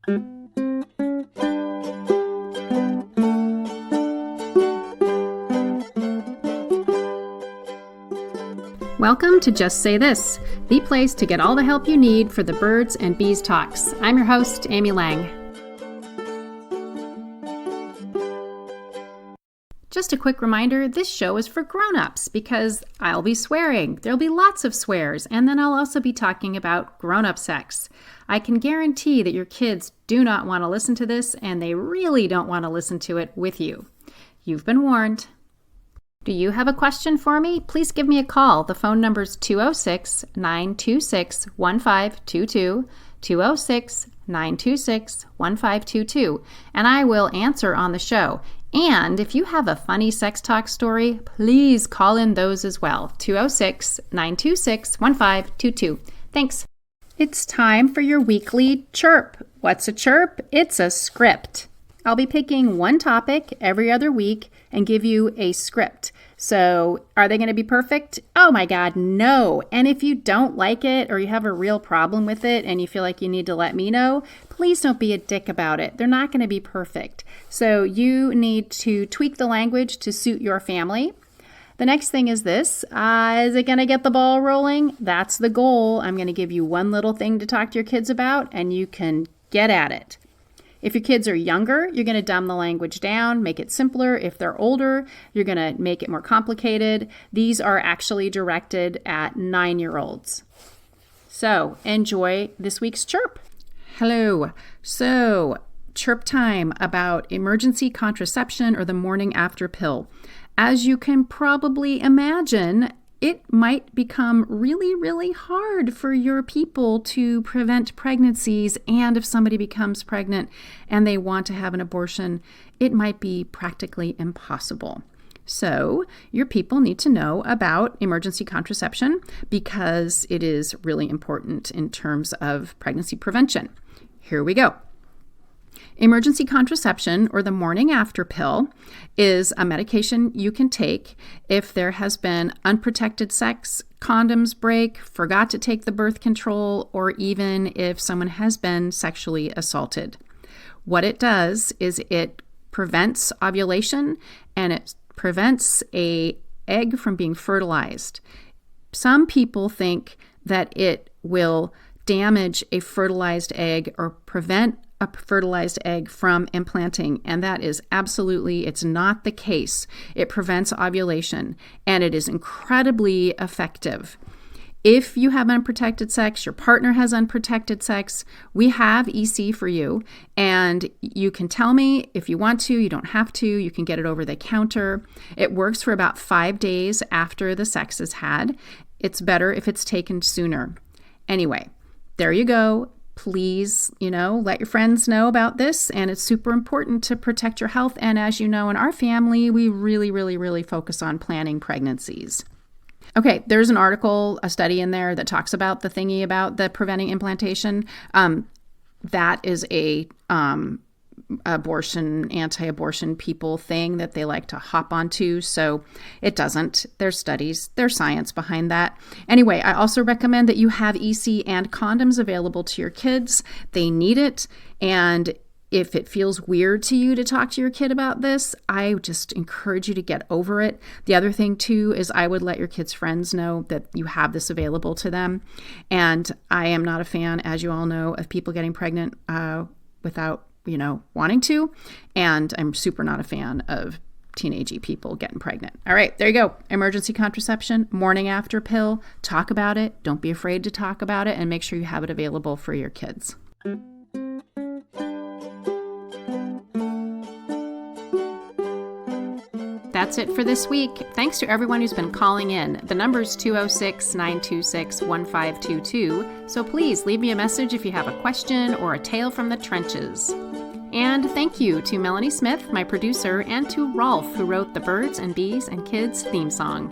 Welcome to Just Say This, the place to get all the help you need for the birds and bees talks. I'm your host, Amy Lang. Just a quick reminder, this show is for grown-ups because I'll be swearing. There'll be lots of swears, and then I'll also be talking about grown-up sex. I can guarantee that your kids do not want to listen to this, and they really don't want to listen to it with you. You've been warned. Do you have a question for me? Please give me a call. The phone number is 206-926-1522, 206-926-1522, and I will answer on the show. And if you have a funny sex talk story, please call in those as well, 206-926-1522. Thanks. It's time for your weekly chirp. What's a chirp? It's a script. I'll be picking one topic every other week and give you a script. So are they going to be perfect? Oh my God, no. And if you don't like it or you have a real problem with it and you feel like you need to let me know, please don't be a dick about it. They're not going to be perfect. So you need to tweak the language to suit your family. The next thing is this. Is it going to get the ball rolling? That's the goal. I'm going to give you one little thing to talk to your kids about and you can get at it. If your kids are younger, you're going to dumb the language down, make it simpler. If they're older, you're going to make it more complicated. These are actually directed at 9-year-olds. So enjoy this week's chirp. Hello. So chirp time about emergency contraception or the morning after pill. As you can probably imagine, it might become really, really hard for your people to prevent pregnancies. And if somebody becomes pregnant and they want to have an abortion, it might be practically impossible. So your people need to know about emergency contraception because it is really important in terms of pregnancy prevention. Here we go. Emergency contraception, or the morning after pill, is a medication you can take if there has been unprotected sex, condoms break, forgot to take the birth control, or even if someone has been sexually assaulted. What it does is it prevents ovulation and it prevents an egg from being fertilized. Some people think that it will damage a fertilized egg or prevent a fertilized egg from implanting, and that is absolutely, it's not the case. It prevents ovulation, and it is incredibly effective. If you have unprotected sex, your partner has unprotected sex, we have EC for you, and you can tell me if you want to, you don't have to, you can get it over the counter. It works for about 5 days after the sex is had. It's better if it's taken sooner. Anyway, there you go. Please, let your friends know about this, and it's super important to protect your health. And as you know, in our family, we really, really, really focus on planning pregnancies. Okay, there's an article, a study in there that talks about the thingy about the preventing implantation. That is a anti-abortion people thing that they like to hop onto. So it doesn't. There's studies, there's science behind that. Anyway, I also recommend that you have EC and condoms available to your kids. They need it. And if it feels weird to you to talk to your kid about this, I just encourage you to get over it. The other thing too is I would let your kids' friends know that you have this available to them. And I am not a fan, as you all know, of people getting pregnant without wanting to. And I'm super not a fan of teenagey people getting pregnant. All right, there you go. Emergency contraception, morning after pill. Talk about it. Don't be afraid to talk about it, and make sure you have it available for your kids. That's it for this week. Thanks to everyone who's been calling in. The number is 206-926-1522. So please leave me a message if you have a question or a tale from the trenches. And thank you to Melanie Smith, my producer, and to Rolf, who wrote the Birds and Bees and Kids theme song.